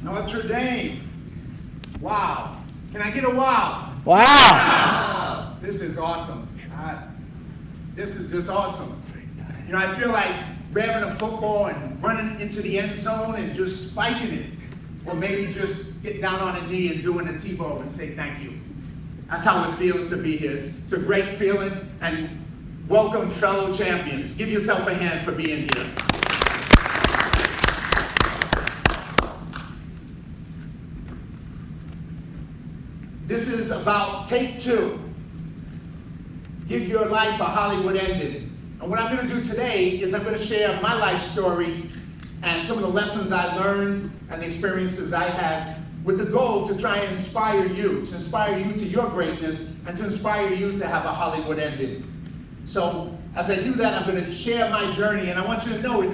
Notre Dame. Wow. Can I get a wow? Wow. This is awesome. This is just awesome. You know, I feel like grabbing a football and running into the end zone and just spiking it. Or maybe just get down on a knee and doing a T-bow and say thank you. That's how it feels to be here. It's a great feeling, and welcome fellow champions. Give yourself a hand for being here. This is about take two. Give your life a Hollywood ending. And what I'm going to do today is I'm going to share my life story and some of the lessons I learned and the experiences I had with the goal to try and inspire you to your greatness, and to inspire you to have a Hollywood ending. So as I do that, I'm going to share my journey, and I want you to know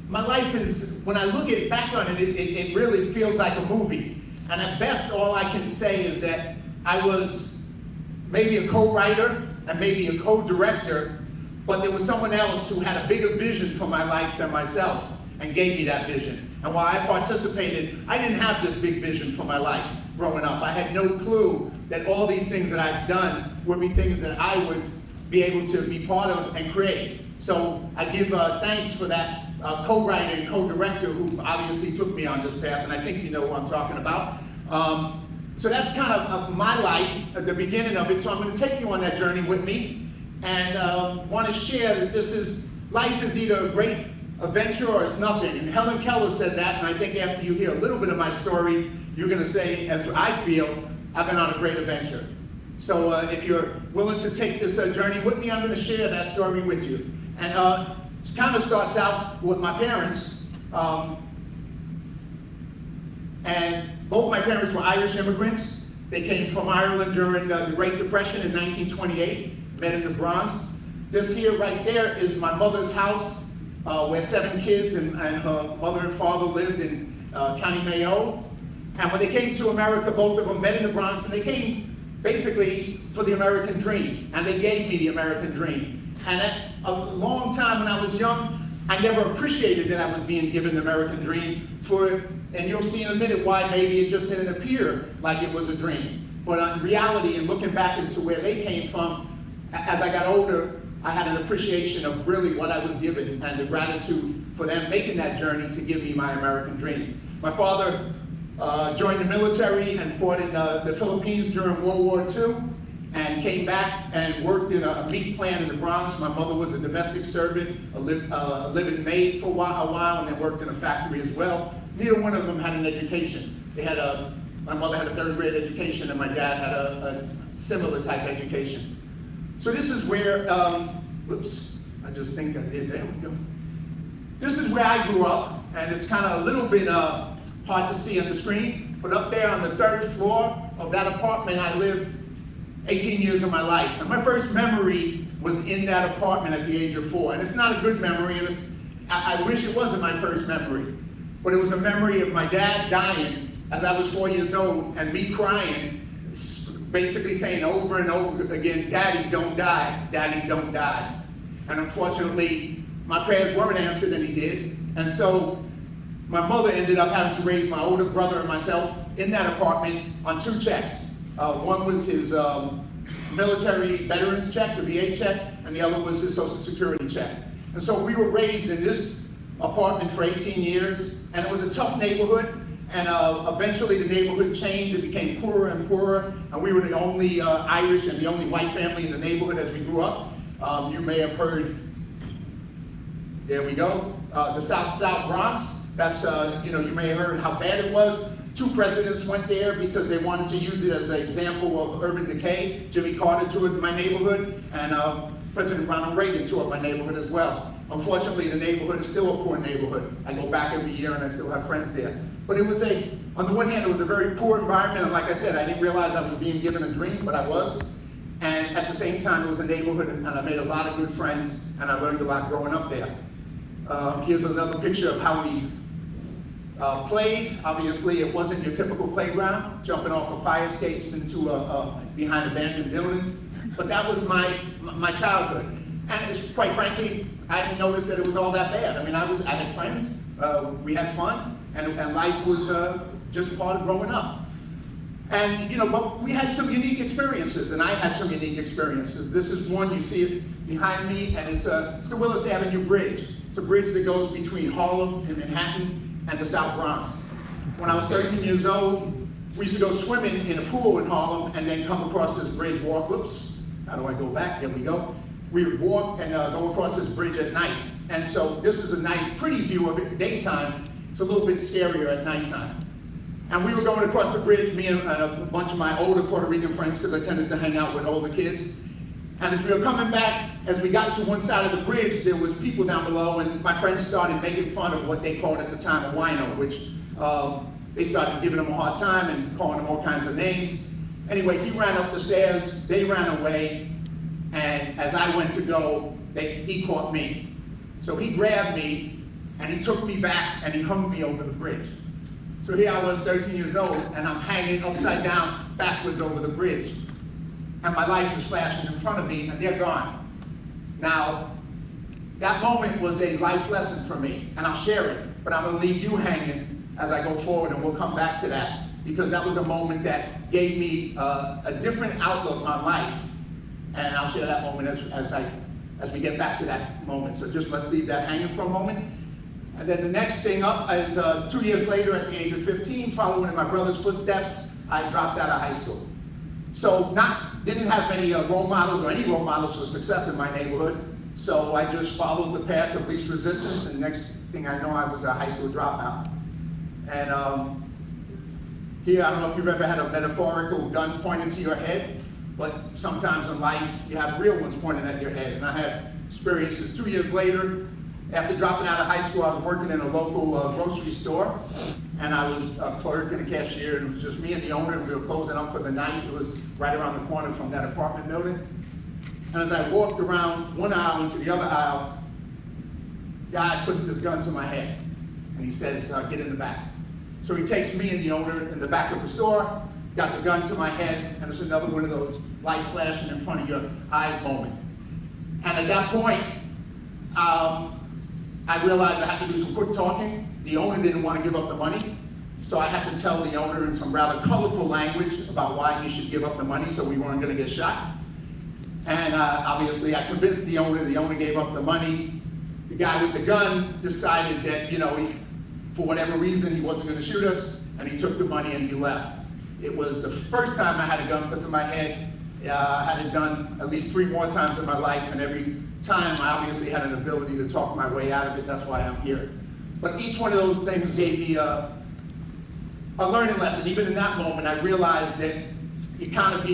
my life is, when I look back on it, it really feels like a movie. And at best, all I can say is that I was maybe a co-writer and maybe a co-director, but there was someone else who had a bigger vision for my life than myself and gave me that vision. And while I participated, I didn't have this big vision for my life growing up. I had no clue that all these things that I've done would be things that I would be able to be part of and create. So I give thanks for that co-writer and co-director who obviously took me on this path, and I think you know who I'm talking about. So that's kind of my life at the beginning of it. So I'm going to take you on that journey with me, and want to share that life is either a great adventure or it's nothing. And Helen Keller said that, and I think after you hear a little bit of my story, you're going to say, as I feel, I've been on a great adventure. So if you're willing to take this journey with me, I'm going to share that story with you. And it kind of starts out with my parents. And both my parents were Irish immigrants. They came from Ireland during the Great Depression in 1928, met in the Bronx. This here right there is my mother's house, where 7 kids and her mother and father lived in County Mayo. And when they came to America, both of them met in the Bronx, and they came basically for the American dream. And they gave me the American dream. And at a long time when I was young, I never appreciated that I was being given the American dream and you'll see in a minute why maybe it just didn't appear like it was a dream. But in reality, and looking back as to where they came from, as I got older, I had an appreciation of really what I was given and the gratitude for them making that journey to give me my American dream. My father joined the military and fought in the Philippines during World War II, and came back and worked in a meat plant in the Bronx. My mother was a domestic servant, a living maid for a while, and then worked in a factory as well. Neither one of them had an education. My mother had a 3rd grade education, and my dad had a similar type education. So this is where, whoops, I just think I did, there we go. This is where I grew up, and it's kind of a little bit hard to see on the screen, but up there on the 3rd floor of that apartment, I lived 18 years of my life. And my first memory was in that apartment at the age of 4. And it's not a good memory, and I wish it wasn't my first memory. But it was a memory of my dad dying as I was 4 years old, and me crying, basically saying over and over again, "Daddy, don't die, Daddy, don't die." And unfortunately, my prayers weren't answered, and he did. And so my mother ended up having to raise my older brother and myself in that apartment on 2 checks. One was his military veterans check, the VA check, and the other was his Social Security check. And so we were raised in this apartment for 18 years, and it was a tough neighborhood, and eventually the neighborhood changed. It became poorer and poorer, and we were the only Irish and the only white family in the neighborhood as we grew up. You may have heard, there we go, the South Bronx. That's, you may have heard how bad it was. 2 presidents went there because they wanted to use it as an example of urban decay. Jimmy Carter toured my neighborhood, and President Ronald Reagan toured my neighborhood as well. Unfortunately, the neighborhood is still a poor neighborhood. I go back every year and I still have friends there. But it was on the one hand, it was a very poor environment, and like I said, I didn't realize I was being given a dream, but I was. And at the same time, it was a neighborhood, and I made a lot of good friends, and I learned a lot growing up there. Here's another picture of how we played. Obviously, it wasn't your typical playground, jumping off of fire escapes into behind abandoned buildings. But that was my childhood. And it's, quite frankly, I didn't notice that it was all that bad. I mean, I had friends, we had fun, and life was just part of growing up. And, you know, but we had some unique experiences, and I had some unique experiences. This is one, you see it behind me, and it's the Willis Avenue Bridge. It's a bridge that goes between Harlem and Manhattan and the South Bronx. When I was 13 years old, we used to go swimming in a pool in Harlem and then come across this bridge, walk, whoops, how do I go back? There we go. We would walk and go across this bridge at night. And so this is a nice, pretty view of it daytime. It's a little bit scarier at nighttime. And we were going across the bridge, me and a bunch of my older Puerto Rican friends, because I tended to hang out with older kids. And as we were coming back, as we got to one side of the bridge, there was people down below, and my friends started making fun of what they called at the time a wino, which they started giving him a hard time and calling him all kinds of names. Anyway, he ran up the stairs, they ran away, and as I went to go, he caught me. So he grabbed me, and he took me back, and he hung me over the bridge. So here I was, 13 years old, and I'm hanging upside down, backwards over the bridge. And my life is flashing in front of me, and they're gone. Now, that moment was a life lesson for me, and I'll share it, but I'm gonna leave you hanging as I go forward, and we'll come back to that, because that was a moment that gave me a different outlook on life. And I'll share that moment as we get back to that moment. So just let's leave that hanging for a moment. And then the next thing up is 2 years later, at the age of 15, following in my brother's footsteps, I dropped out of high school. So didn't have many role models or any role models for success in my neighborhood. So I just followed the path of least resistance, and next thing I know, I was a high school dropout. And here, I don't know if you've ever had a metaphorical gun pointed to your head, but sometimes in life, you have real ones pointed at your head. And I had experiences 2 years later. After dropping out of high school, I was working in a local grocery store, and I was a clerk and a cashier, and it was just me and the owner, and we were closing up for the night. It was right around the corner from that apartment building. And as I walked around one aisle into the other aisle, guy puts this gun to my head, and he says, get in the back. So he takes me and the owner in the back of the store, got the gun to my head, and it's another one of those light flashing in front of your eyes moment. And at that point, I realized I had to do some quick talking. The owner didn't want to give up the money, so I had to tell the owner in some rather colorful language about why he should give up the money so we weren't going to get shot. And obviously I convinced the owner gave up the money. The guy with the gun decided that, you know, for whatever reason, he wasn't going to shoot us, and he took the money and he left. It was the first time I had a gun put to my head. I had it done at least 3 more times in my life, and every time I obviously had an ability to talk my way out of it. That's why I'm here. But each one of those things gave me a learning lesson. Even in that moment, I realized that you kind of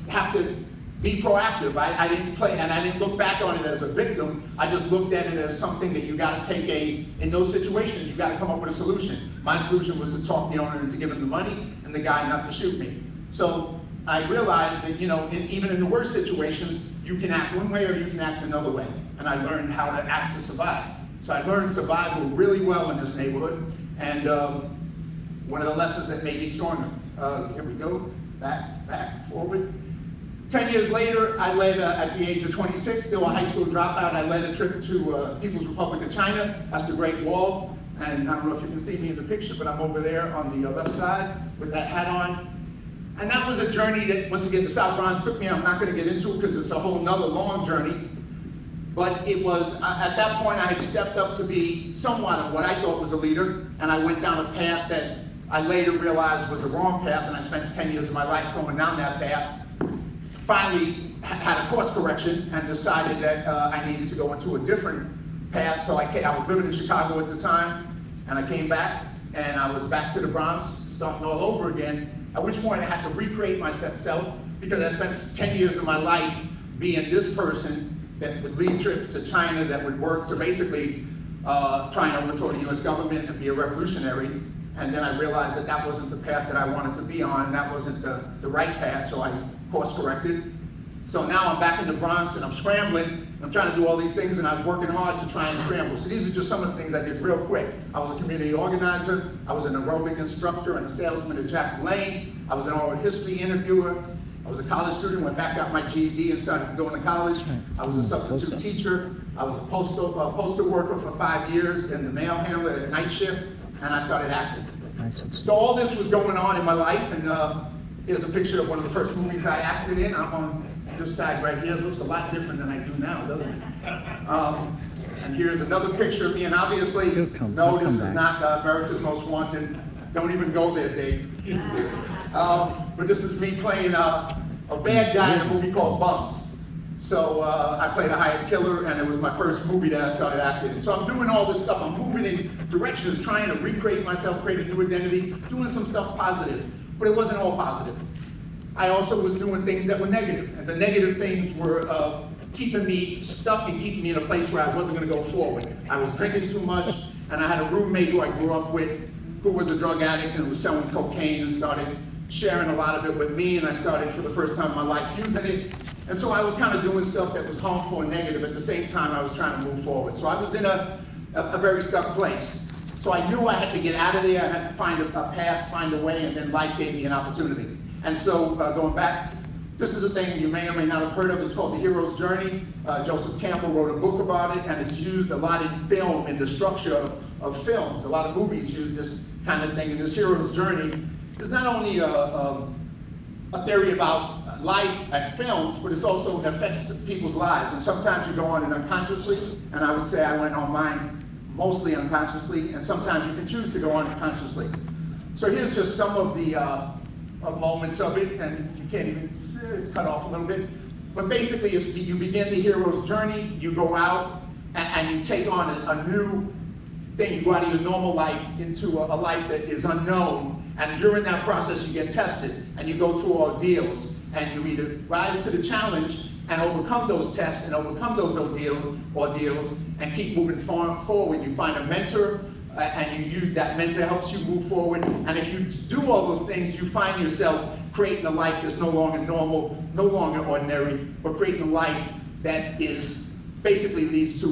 have to be proactive. I didn't play, and I didn't look back on it as a victim. I just looked at it as something that you got to take in those situations, you got to come up with a solution. My solution was to talk the owner into giving the money and the guy not to shoot me. So I realized that, you know, even in the worst situations, you can act one way or you can act another way. And I learned how to act to survive. So I learned survival really well in this neighborhood. And one of the lessons that made me stronger. Here we go, back, forward. 10 years later, I led, at the age of 26, still a high school dropout, I led a trip to People's Republic of China. That's the Great Wall. And I don't know if you can see me in the picture, but I'm over there on the left side with that hat on. And that was a journey that, once again, the South Bronx took me. I'm not going to get into it because it's a whole nother long journey. But it was, at that point, I had stepped up to be somewhat of what I thought was a leader. And I went down a path that I later realized was a wrong path. And I spent 10 years of my life going down that path. Finally had a course correction and decided that I needed to go into a different path. So I was living in Chicago at the time. And I came back, and I was back to the Bronx, starting all over again. At which point I had to recreate myself, because I spent 10 years of my life being this person that would lead trips to China, that would work to basically try and overthrow the US government and be a revolutionary. And then I realized that that wasn't the path that I wanted to be on, and that wasn't the right path, so I course corrected. So now I'm back in the Bronx and I'm scrambling. I'm trying to do all these things, and I was working hard to try and scramble. So these are just some of the things I did real quick. I was a community organizer. I was an aerobic instructor and a salesman at Jack Lane. I was an oral history interviewer. I was a college student, went back, got my GED, and started going to college. I was a substitute teacher. I was a postal worker for 5 years, and the mail handler at night shift, and I started acting. So all this was going on in my life, and here's a picture of one of the first movies I acted in. I'm on this side right here. It looks a lot different than I do now, doesn't it? And here's another picture of me, and obviously, no, this is not America's Most Wanted. Don't even go there, Dave. But this is me playing a bad guy in a movie called Bums. So I played a hired killer, and it was my first movie that I started acting in. So I'm doing all this stuff. I'm moving in directions, trying to recreate myself, create a new identity, doing some stuff positive. But it wasn't all positive. I also was doing things that were negative, and the negative things were keeping me stuck and keeping me in a place where I wasn't going to go forward. I was drinking too much, and I had a roommate who I grew up with who was a drug addict and was selling cocaine, and started sharing a lot of it with me, and I started for the first time in my life using it. And so I was kind of doing stuff that was harmful and negative. At the same time, I was trying to move forward. So I was in a very stuck place. So I knew I had to get out of there. I had to find a path, find a way, and then life gave me an opportunity. And so going back, this is a thing you may or may not have heard of. It's called The Hero's Journey. Joseph Campbell wrote a book about it, and it's used a lot in film, in the structure of films. A lot of movies use this kind of thing. And this hero's journey is not only a theory about life and films, but it's also affects people's lives. And sometimes you go on it unconsciously, and I would say I went on mine mostly unconsciously, and sometimes you can choose to go on it consciously. So here's just some of the moments of it, and you can't even, it's cut off a little bit. But basically, you begin the hero's journey, you go out, and you take on a new thing. You go out of your normal life into a life that is unknown, and during that process you get tested, and you go through ordeals, and you either rise to the challenge and overcome those tests and overcome those ordeals and keep moving forward. You find a mentor, and you use that mentor, helps you move forward, and if you do all those things, you find yourself creating a life that's no longer normal, no longer ordinary, but creating a life that is basically leads to,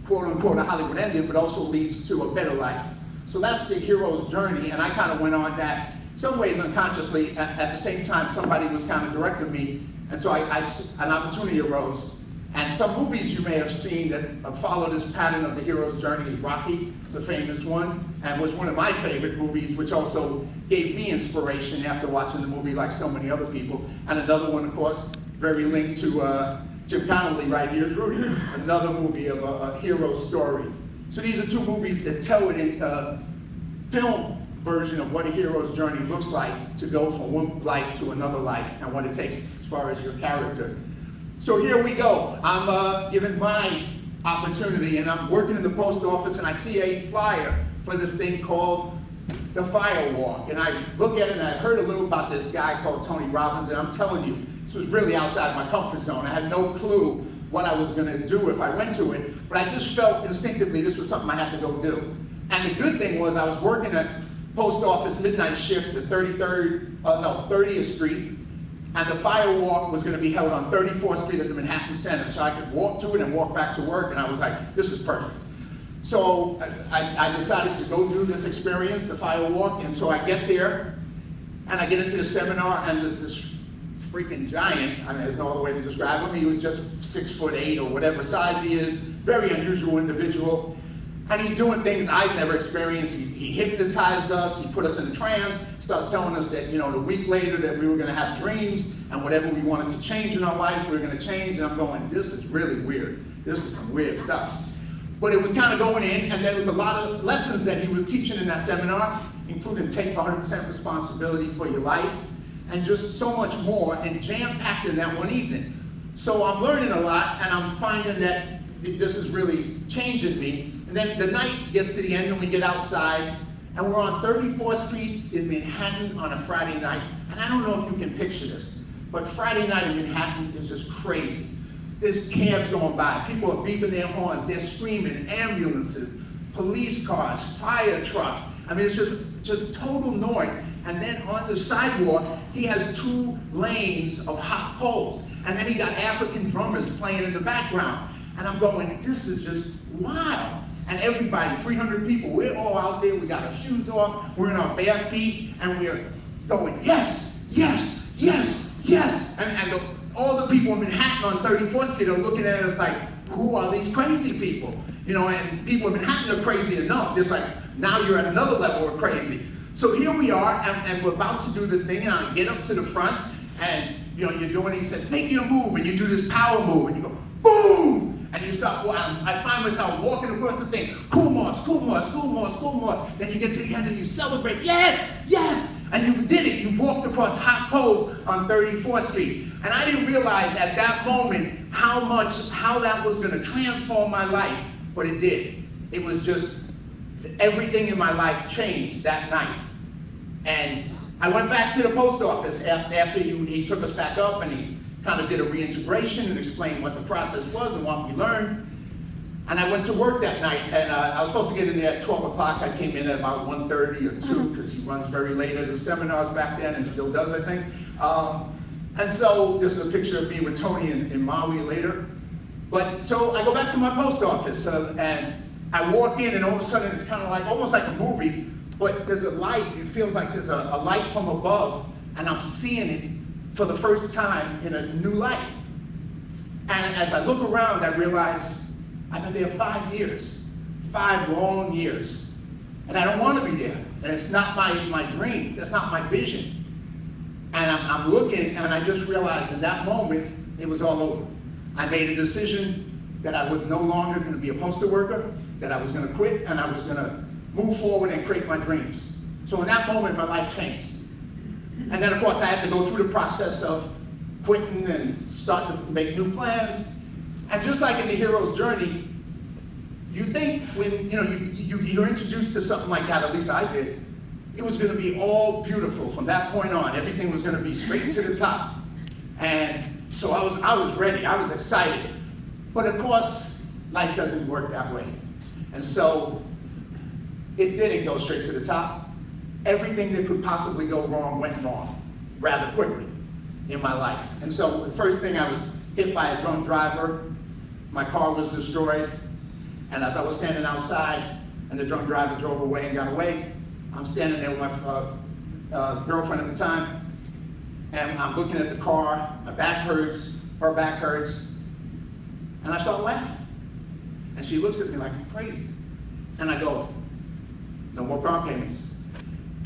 quote unquote, a Hollywood ending, but also leads to a better life. So that's the hero's journey, and I kind of went on that, some ways unconsciously. At the same time, somebody was kind of directing me, and so an opportunity arose. And some movies you may have seen that follow this pattern of the hero's journey is Rocky. It's a famous one, and was one of my favorite movies, which also gave me inspiration after watching the movie like so many other people. And another one, of course, very linked to Jim Connolly right here is Rudy, another movie of a hero story. So these are two movies that tell it in film version of what a hero's journey looks like, to go from one life to another life, and what it takes as far as your character. So here we go. I'm given my opportunity, and I'm working in the post office, and I see a flyer for this thing called the Fire Walk. And I look at it, and I heard a little about this guy called Tony Robbins, and I'm telling you, this was really outside my comfort zone. I had no clue what I was gonna do if I went to it, but I just felt instinctively this was something I had to go do. And the good thing was I was working at post office midnight shift at 30th Street, and the Fire Walk was going to be held on 34th Street at the Manhattan Center, so I could walk to it and walk back to work, and I was like, this is perfect. So I decided to go do this experience, the Fire Walk, and so I get there, and I get into the seminar, and there's this freaking giant. I mean, there's no other way to describe him. He was just 6'8" or whatever size he is, very unusual individual. And he's doing things I've never experienced. He hypnotized us, he put us in a trance, starts telling us that, you know, the week later that we were gonna have dreams, and whatever we wanted to change in our life, we were gonna change. And I'm going, this is really weird. This is some weird stuff. But it was kind of going in, and there was a lot of lessons that he was teaching in that seminar, including take 100% responsibility for your life, and just so much more, and jam-packed in that one evening. So I'm learning a lot, and I'm finding that this is really changing me. And then the night gets to the end, and we get outside, and we're on 34th Street in Manhattan on a Friday night. And I don't know if you can picture this, but Friday night in Manhattan is just crazy. There's cabs going by, people are beeping their horns, they're screaming, ambulances, police cars, fire trucks. I mean, it's just total noise. And then on the sidewalk, he has 2 lanes of hot coals. And then he got African drummers playing in the background. And I'm going, this is just wild. And everybody, 300 people, we're all out there, we got our shoes off, we're in our bare feet, and we're going, yes, yes, yes, yes. And all the people in Manhattan on 34th Street are looking at us like, who are these crazy people? You know, and people in Manhattan are crazy enough. There's like, now you're at another level of crazy. So here we are, and we're about to do this thing, and I get up to the front, and you know, you're doing it, he says, make your move, and you do this power move, and you go, boom! And you start, I find myself walking across the thing, cool Mars, cool Mars, cool Mars, cool Mars. Then you get to the end and you celebrate, yes, yes! And you did it, you walked across hot coals on 34th Street. And I didn't realize at that moment how that was gonna transform my life, but it did. It was just, everything in my life changed that night. And I went back to the post office after he took us back up, and he kind of did a reintegration and explained what the process was and what we learned. And I went to work that night, and I was supposed to get in there at 12 o'clock. I came in at about 1:30 or 2, because he runs very late at the seminars back then, and still does, I think. And so this is a picture of me with Tony in Maui later. But so I go back to my post office, and I walk in, and all of a sudden it's kind of like, almost like a movie, but there's a light. It feels like there's a light from above, and I'm seeing it for the first time in a new light. And as I look around, I realize I've been there 5 years, 5 long years. And I don't want to be there. And it's not my dream, that's not my vision. And I'm looking, and I just realized in that moment, it was all over. I made a decision that I was no longer going to be a postal worker, that I was going to quit, and I was going to move forward and create my dreams. So in that moment, my life changed. And then, of course, I had to go through the process of quitting and start to make new plans. And just like in the hero's journey, you think when you're introduced to something like that, at least I did, it was going to be all beautiful from that point on. Everything was going to be straight to the top. And so I was ready. I was excited. But of course, life doesn't work that way. And so it didn't go straight to the top. Everything that could possibly go wrong went wrong rather quickly in my life. And so the first thing, I was hit by a drunk driver. My car was destroyed. And as I was standing outside and the drunk driver drove away and got away, I'm standing there with my girlfriend at the time, and I'm looking at the car. My back hurts, her back hurts, and I start laughing. And she looks at me like I'm crazy. And I go, no more car payments.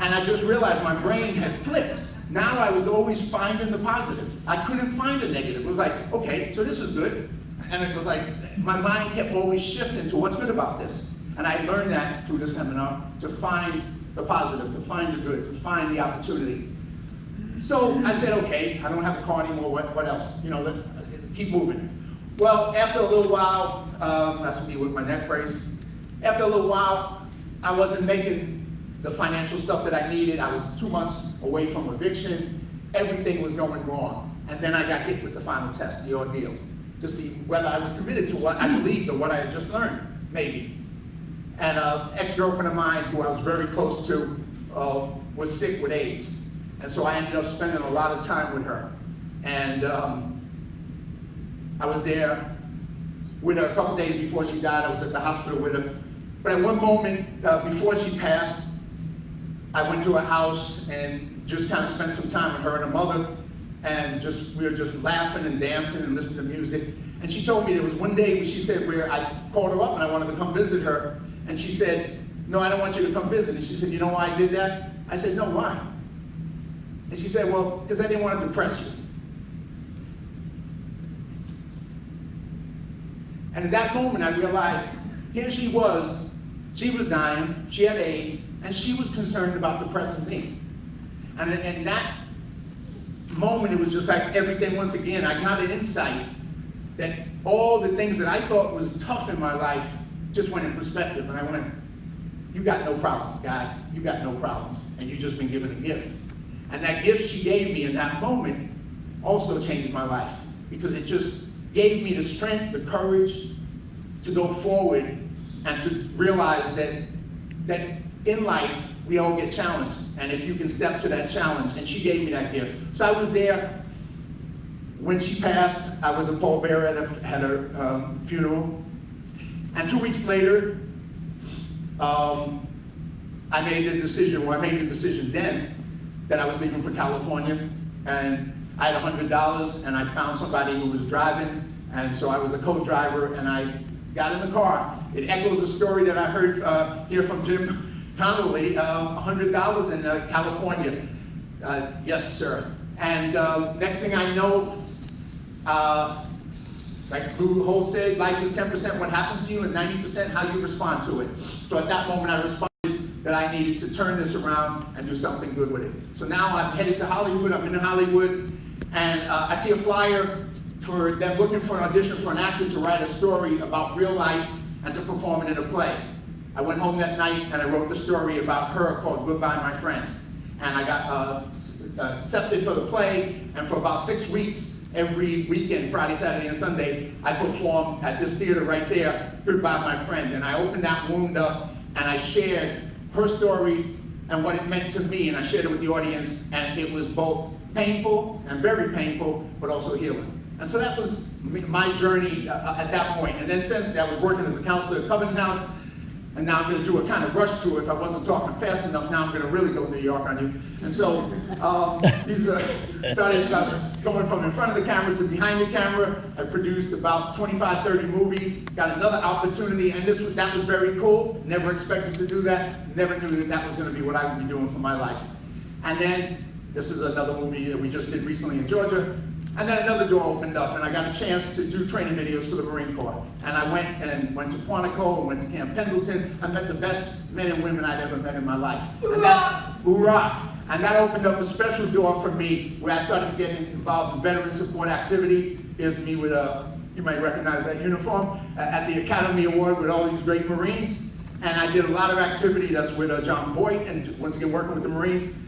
And I just realized my brain had flipped. Now I was always finding the positive. I couldn't find the negative. It was like, okay, so this is good. And it was like, my mind kept always shifting to what's good about this. And I learned that through the seminar, to find the positive, to find the good, to find the opportunity. So I said, okay, I don't have a car anymore, what else? You know, keep moving. Well, after a little while, that's me with my neck brace. After a little while, I wasn't making the financial stuff that I needed. I was 2 months away from eviction. Everything was going wrong. And then I got hit with the final test, the ordeal, to see whether I was committed to what I believed or what I had just learned, maybe. And an ex-girlfriend of mine, who I was very close to, was sick with AIDS. And so I ended up spending a lot of time with her. And I was there with her a couple days before she died. I was at the hospital with her. But at one moment, before she passed, I went to her house and just kind of spent some time with her and her mother. And we were just laughing and dancing and listening to music. And she told me there was one day when she said, where I called her up and I wanted to come visit her. And she said, no, I don't want you to come visit. And she said, you know why I did that? I said, no, why? And she said, well, because I didn't want to depress you. And at that moment, I realized, here she was dying, she had AIDS, and she was concerned about depressing me. And in that moment, it was just like everything, once again, I got an insight that all the things that I thought was tough in my life just went in perspective. And I went, you got no problems, guy. You got no problems. And you've just been given a gift. And that gift she gave me in that moment also changed my life, because it just gave me the strength, the courage to go forward and to realize that in life, we all get challenged. And if you can step to that challenge, and she gave me that gift. So I was there. When she passed, I was a pallbearer at her funeral. And 2 weeks later, I made the decision then that I was leaving for California. And I had $100, and I found somebody who was driving. And so I was a co-driver, and I got in the car. It echoes a story that I heard here from Jim Currently, $100 in California. Yes, sir. And next thing I know, like Lou Holt said, life is 10% what happens to you and 90% how you respond to it. So at that moment, I responded that I needed to turn this around and do something good with it. So now I'm headed to Hollywood. I'm in Hollywood, and I see a flyer for them looking for an audition for an actor to write a story about real life and to perform it in a play. I went home that night and I wrote the story about her called Goodbye, My Friend. And I got accepted for the play, and for about 6 weeks, every weekend, Friday, Saturday, and Sunday, I performed at this theater right there, Goodbye, My Friend. And I opened that wound up and I shared her story and what it meant to me, and I shared it with the audience, and it was both painful and very painful, but also healing. And so that was my journey at that point. And then since then, I was working as a counselor at Covenant House, and now I'm going to do a kind of rush tour. If I wasn't talking fast enough, now I'm going to really go New York on you. And so these started going from in front of the camera to behind the camera. I produced about 25, 30 movies, got another opportunity, and that was very cool. Never expected to do that. Never knew that that was going to be what I would be doing for my life. And then this is another movie that we just did recently in Georgia. And then another door opened up, and I got a chance to do training videos for the Marine Corps. And I went to Quantico, and went to Camp Pendleton. I met the best men and women I'd ever met in my life. Hoorah! And that opened up a special door for me, where I started to get involved in veteran support activity. Here's me with you might recognize that uniform, at the Academy Award with all these great Marines. And I did a lot of activity that's with John Boyd, and once again working with the Marines.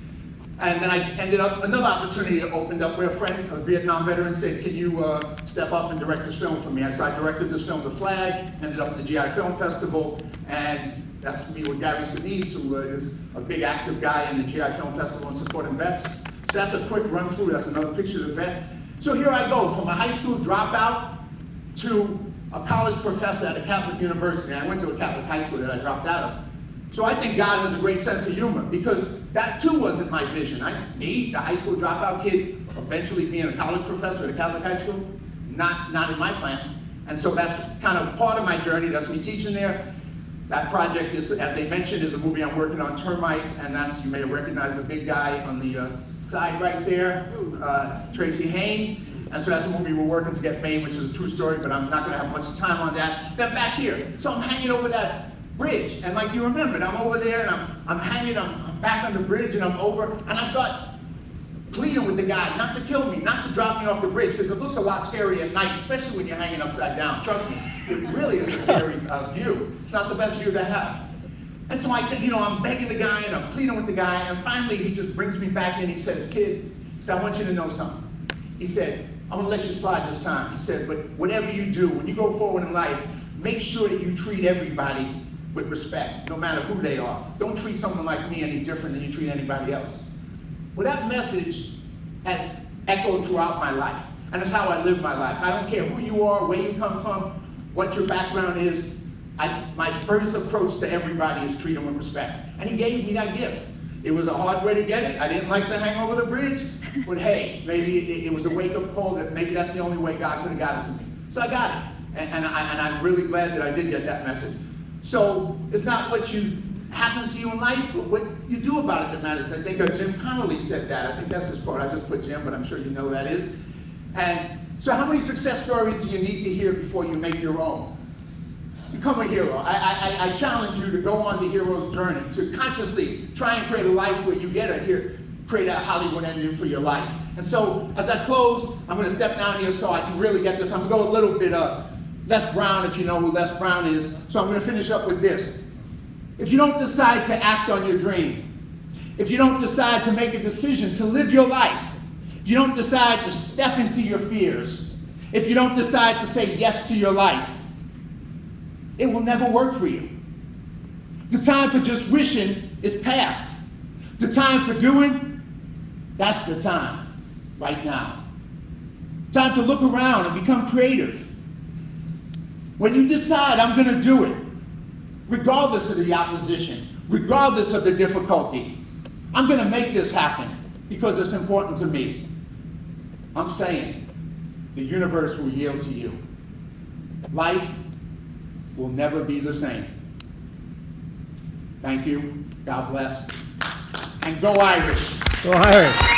And then I ended up, another opportunity opened up where a friend, a Vietnam veteran, said, can you step up and direct this film for me? So I directed this film, The Flag, ended up at the GI Film Festival, and that's me with Gary Sinise, who is a big active guy in the GI Film Festival and supporting vets. So that's a quick run through, that's another picture of the vet. So here I go, from a high school dropout to a college professor at a Catholic university. I went to a Catholic high school that I dropped out of. So I think God has a great sense of humor, because that too wasn't my vision. Me, the high school dropout kid, eventually being a college professor at a Catholic high school, not in my plan. And so that's kind of part of my journey. That's me teaching there. That project is, as they mentioned, is a movie I'm working on, Termite, and that's, you may have recognized the big guy on the side right there, Tracy Haynes. And so that's a movie we're working to get made, which is a true story, but I'm not gonna have much time on that. Then back here, so I'm hanging over that bridge, and like you remembered, I'm over there and I'm hanging, I'm back on the bridge, and I'm over, and I start pleading with the guy not to kill me, not to drop me off the bridge, because it looks a lot scary at night, especially when you're hanging upside down. Trust me, it really is a scary view. It's not the best view to have. And so I'm begging the guy and I'm pleading with the guy, and finally he just brings me back in. He says, kid, he said, I want you to know something. He said, I'm gonna let you slide this time. He said, but whatever you do, when you go forward in life, make sure that you treat everybody with respect, no matter who they are. Don't treat someone like me any different than you treat anybody else. Well, that message has echoed throughout my life, and it's how I live my life. I don't care who you are, where you come from, what your background is. My first approach to everybody is treat them with respect. And he gave me that gift. It was a hard way to get it. I didn't like to hang over the bridge, but hey, maybe it was a wake-up call that maybe that's the only way God could have got it to me. So I got it, and I'm really glad that I did get that message. So it's not what happens to you in life, but what you do about it that matters. I think Jim Connolly said that. I think that's his quote. I just put Jim, but I'm sure you know who that is. And so how many success stories do you need to hear before you make your own? Become a hero. I challenge you to go on the hero's journey, to consciously try and create a life where you create a Hollywood ending for your life. And so as I close, I'm going to step down here so I can really get this. I'm going to go a little bit Les Brown, if you know who Les Brown is. So I'm going to finish up with this. If you don't decide to act on your dream, if you don't decide to make a decision to live your life, you don't decide to step into your fears, if you don't decide to say yes to your life, it will never work for you. The time for just wishing is past. The time for doing, that's the time, right now. Time to look around and become creative. When you decide, I'm going to do it, regardless of the opposition, regardless of the difficulty, I'm going to make this happen because it's important to me. I'm saying the universe will yield to you. Life will never be the same. Thank you. God bless. And go Irish. Go Irish.